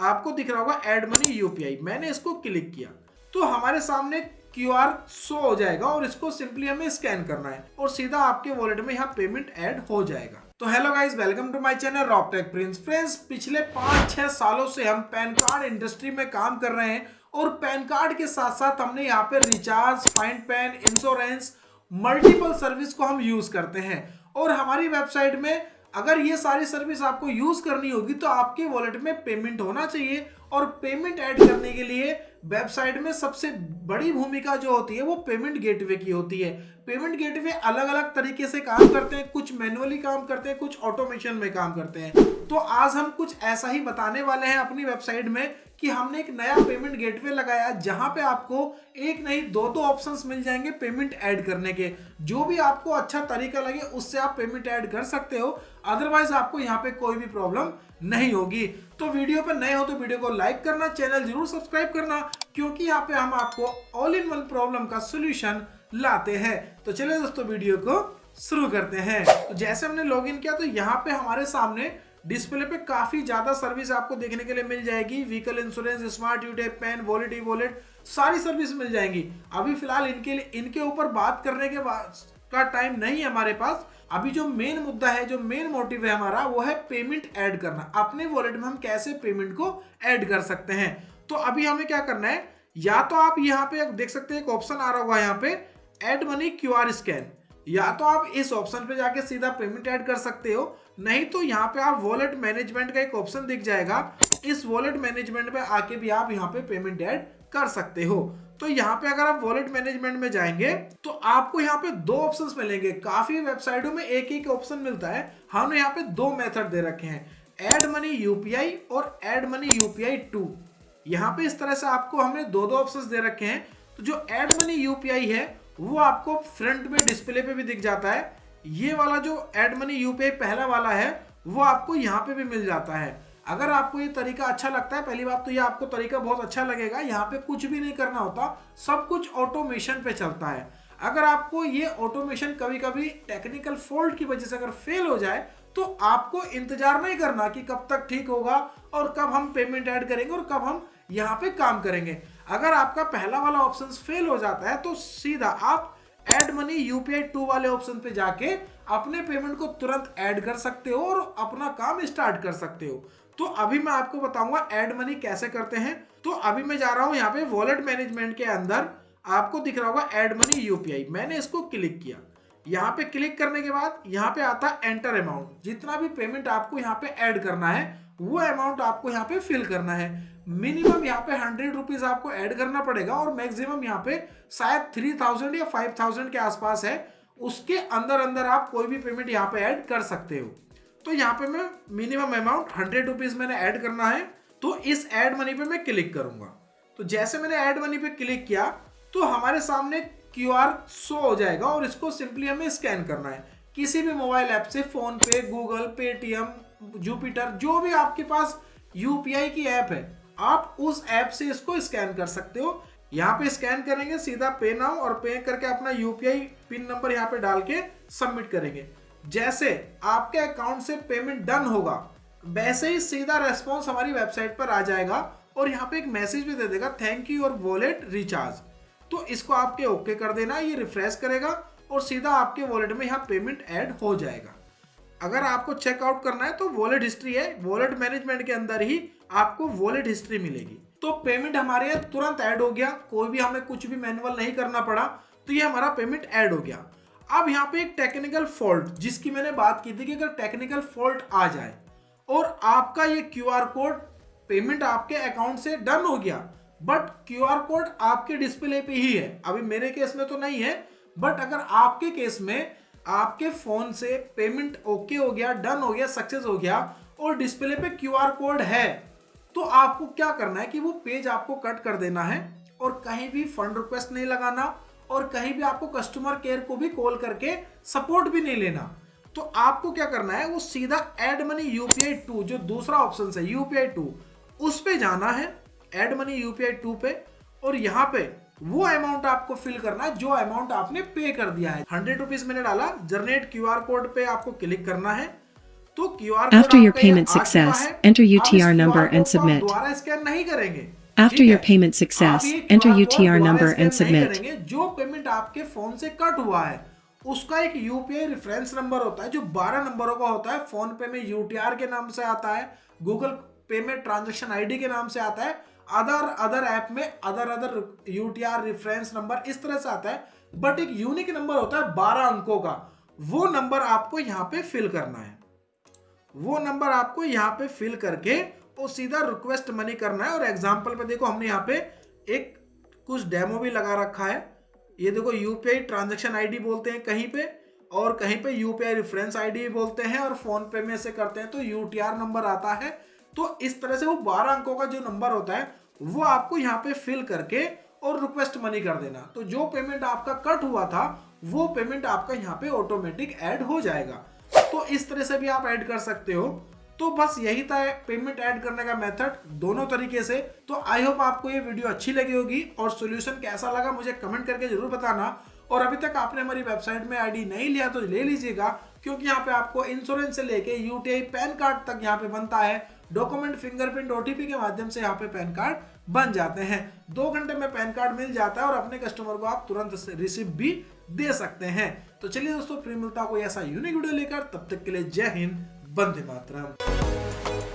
आपको दिख रहा होगा ऐड मनी यूपीआई। मैंने इसको क्लिक किया तो हमारे सामने क्यूआर शो हो जाएगा और इसको सिंपली हमें स्कैन करना है और सीधा आपके वॉलेट में यहाँ पेमेंट ऐड हो जाएगा। तो hello guys, welcome to my channel Rocktech Prince. Friends, पिछले 5-6 सालों से हम पैन कार्ड इंडस्ट्री में काम कर रहे हैं और पैन कार्ड के साथ साथ हमने यहाँ पे recharge, find pan, insurance, multiple service को हम यूज करते हैं। और हमारी वेबसाइट में अगर ये सारी सर्विस आपको यूज करनी होगी तो आपके वॉलेट में पेमेंट होना चाहिए। और पेमेंट ऐड करने के लिए वेबसाइट में सबसे बड़ी भूमिका जो होती है वो पेमेंट गेटवे की होती है। पेमेंट गेटवे अलग अलग तरीके से काम करते हैं, कुछ मैनुअली काम करते हैं, कुछ ऑटोमेशन में काम करते हैं। तो आज हम कुछ ऐसा ही बताने वाले हैं अपनी वेबसाइट में कि हमने एक नया पेमेंट गेटवे लगाया जहां पे आपको एक नहीं दो ऑप्शंस मिल जाएंगे पेमेंट ऐड करने के। जो भी आपको अच्छा तरीका लगे उससे आप पेमेंट ऐड कर सकते हो, अदरवाइज आपको यहाँ पे कोई भी प्रॉब्लम नहीं होगी। तो वीडियो पर नए हो तो वीडियो को लाइक करना, चैनल जरूर सब्सक्राइब करना, क्योंकि यहाँ पे हम आपको ऑल इन वन प्रॉब्लम का सोल्यूशन लाते हैं। तो चलिए दोस्तों, वीडियो को शुरू करते हैं। तो जैसे हमने लॉगिन किया तो यहाँ पे हमारे सामने डिस्प्ले पे काफी ज्यादा सर्विस आपको देखने के लिए मिल जाएगी। व्हीकल इंश्योरेंस, स्मार्ट यूटेप, पैन, वॉलेट, ई वॉलेट, सारी सर्विस मिल जाएंगी। अभी फिलहाल इनके ऊपर बात करने के का टाइम नहीं है हमारे पास। अभी जो मेन मुद्दा है, जो मेन मोटिव है हमारा, वो है पेमेंट ऐड करना। अपने वॉलेट में हम कैसे पेमेंट को ऐड कर सकते हैं। तो अभी हमें क्या करना है, या तो आप यहाँ पे देख सकते हैं एक ऑप्शन आ रहा होगा यहाँ पे ऐड मनी क्यूआर स्कैन, या तो आप इस ऑप्शन पे जाके सीधा पेमेंट ऐड कर सकते हो, नहीं तो यहाँ पे आप वॉलेट मैनेजमेंट का एक ऑप्शन दिख जाएगा, इस वॉलेट मैनेजमेंट पे आके भी आप यहाँ पे पेमेंट ऐड कर सकते हो। तो यहाँ पे अगर आप वॉलेट मैनेजमेंट में जाएंगे तो आपको यहाँ पे दो ऑप्शंस मिलेंगे। काफी वेबसाइटों में एक ही ऑप्शन मिलता है, हमने यहाँ पे दो मेथड दे रखे हैं, ऐड मनी यूपीआई और ऐड मनी यूपीआई 2। यहाँ पे इस तरह से आपको हमने दो ऑप्शंस दे रखे हैं। तो जो ऐड मनी यूपीआई है वो आपको फ्रंट में डिस्प्ले पे भी दिख जाता है। ये वाला जो ऐड मनी यूपीआई पहला वाला है वो आपको यहाँ पे भी मिल जाता है। अगर आपको ये तरीका अच्छा लगता है, पहली बात तो ये आपको तरीका बहुत अच्छा लगेगा, यहाँ पे कुछ भी नहीं करना होता, सब कुछ ऑटोमेशन पे चलता है। अगर आपको ये ऑटोमेशन कभी कभी टेक्निकल फॉल्ट की वजह से अगर फेल हो जाए तो आपको इंतजार नहीं करना कि कब तक ठीक होगा और कब हम पेमेंट ऐड करेंगे और कब हम यहाँ पे काम करेंगे। अगर आपका पहला वाला ऑप्शन फेल हो जाता है तो सीधा आप ऐड मनी यूपीआई 2 वाले ऑप्शन पे जाके अपने पेमेंट को तुरंत ऐड कर सकते हो और अपना काम स्टार्ट कर सकते हो। तो अभी मैं आपको बताऊंगा ऐड मनी कैसे करते हैं। तो अभी मैं जा रहा हूं यहाँ पे वॉलेट मैनेजमेंट के अंदर, आपको दिख रहा होगा ऐड मनी यूपीआई। मैंने इसको क्लिक किया, यहाँ पे क्लिक करने के बाद यहाँ पे आता है एंटर अमाउंट। जितना भी पेमेंट आपको यहाँ पे ऐड करना है वो अमाउंट आपको यहाँ पे फिल करना है। मिनिमम यहाँ पे 100 रुपीज आपको ऐड करना पड़ेगा और मैक्सिमम यहाँ पे शायद 3000 या 5000 के आसपास है। उसके अंदर अंदर आप कोई भी पेमेंट यहाँ पे ऐड कर सकते हो। तो यहाँ पे मैं मिनिमम अमाउंट 100 रुपीज मैंने ऐड करना है, तो इस ऐड मनी पे मैं क्लिक करूंगा। तो जैसे मैंने ऐड मनी पे क्लिक किया तो हमारे सामने क्यूआर शो हो जाएगा और इसको सिंपली हमें स्कैन करना है किसी भी मोबाइल ऐप से, फोन पे, गूगल, पेटीएम, जुपिटर, जो भी आपके पास यूपीआई की ऐप है आप उस ऐप से इसको स्कैन कर सकते हो। यहाँ पे स्कैन करेंगे, सीधा पे नाउ और पे करके अपना यूपीआई पिन नंबर यहाँ पे डाल के सबमिट करेंगे। जैसे आपके अकाउंट से पेमेंट डन होगा वैसे ही सीधा रेस्पॉन्स हमारी वेबसाइट पर आ जाएगा और यहाँ पे एक मैसेज भी दे देगा, thank you your wallet recharge. तो इसको आपके ओके कर देना, ये रिफ्रेश करेगा और सीधा आपके वॉलेट में यहाँ पेमेंट ऐड हो जाएगा। अगर आपको चेकआउट करना है तो वॉलेट हिस्ट्री है, वॉलेट मैनेजमेंट के अंदर ही आपको वॉलेट हिस्ट्री मिलेगी। तो पेमेंट हमारे यहाँ तुरंत ऐड हो गया, कोई भी हमें कुछ भी मैनुअल नहीं करना पड़ा, तो ये हमारा पेमेंट ऐड हो गया। अब यहाँ पे एक टेक्निकल फॉल्ट जिसकी मैंने बात की थी कि अगर टेक्निकल फॉल्ट आ जाए और आपका ये क्यूआर कोड पेमेंट आपके अकाउंट से डन हो गया बट क्यूआर कोड आपके डिस्प्ले पे ही है, अभी मेरे केस में तो नहीं है, बट अगर आपके केस में आपके फोन से पेमेंट ओके हो गया, डन हो गया, सक्सेस हो गया और डिस्प्ले पे क्यूआर कोड है, तो आपको क्या करना है कि वो पेज आपको कट कर देना है और कहीं भी फंड रिक्वेस्ट नहीं लगाना और कहीं भी आपको कस्टमर केयर को भी कॉल करके सपोर्ट भी नहीं लेना। तो आपको क्या करना है, वो सीधा ऐड मनी यूपीआई 2 जो दूसरा ऑप्शन है यूपीआई 2 उस पे जाना है, ऐड मनी यूपीआई 2 पे, और यहाँ पे वो अमाउंट आपको फिल करना है जो अमाउंट आपने पे कर दिया है। 100 रुपीज मैंने डाला, जनरेट क्यूआर कोड पे आपको क्लिक करना है। तो क्यूआर कोड After your आपका ये payment आ चुका success, है। enter अब इस UTR QR number code and को आप submit. दोबारा स्कैन नहीं करेंगे। After ठीक your है, payment आप success, ये enter QR कोड UTR दोबारा number स्कैन and नहीं submit. करेंगे। जो पेमेंट आपके फोन से कट हुआ है उसका एक यूपीआई रेफरेंस नंबर होता है जो 12 नंबरों का होता है। फोन पे में यूटीआर के नाम से आता है, गूगल पे में ट्रांजैक्शन आईडी के नाम से आता है, अदर ऐप में अदर यूटीआर रेफरेंस नंबर इस तरह से आता है। बट एक यूनिक नंबर होता है 12 अंकों का, वो नंबर आपको यहाँ पे फिल करना है। वो नंबर आपको यहाँ पे फिल करके और सीधा रिक्वेस्ट मनी करना है। और एग्जांपल पे देखो हमने यहाँ पे एक कुछ डेमो भी लगा रखा है। ये देखो यूपीआई ट्रांजैक्शन आईडी बोलते हैं कहीं पे, और कहीं पे यूपीआई रेफरेंस आईडी भी बोलते हैं, और फोन पे में से करते हैं तो यूटीआर नंबर आता है। तो इस तरह से वो 12 अंकों का जो नंबर होता है वो आपको यहाँ पे फिल करके और रिक्वेस्ट मनी कर देना। तो जो पेमेंट आपका कट हुआ था वो पेमेंट आपका यहाँ पे ऑटोमेटिक ऐड हो जाएगा। तो इस तरह से भी आप ऐड कर सकते हो। तो बस यही था पेमेंट ऐड करने का मेथड दोनों तरीके से। तो आई होप आपको ये वीडियो अच्छी लगी होगी, और सॉल्यूशन कैसा लगा मुझे कमेंट करके जरूर बताना। और अभी तक आपने हमारी वेबसाइट में आईडी नहीं लिया तो ले लीजिएगा, क्योंकि यहाँ पे आपको इंश्योरेंस से लेके यूटीआई पैन कार्ड तक यहाँ पे बनता है। डॉक्यूमेंट, फिंगरप्रिंट, ओटीपी के माध्यम से यहाँ पे पैन कार्ड बन जाते हैं। 2 घंटे में पैन कार्ड मिल जाता है और अपने कस्टमर को आप तुरंत रिसिप्ट भी दे सकते हैं। तो चलिए दोस्तों, फिर मिलता है कोई ऐसा यूनिक वीडियो लेकर, तब तक के लिए जय हिंद, वंदे मातरम।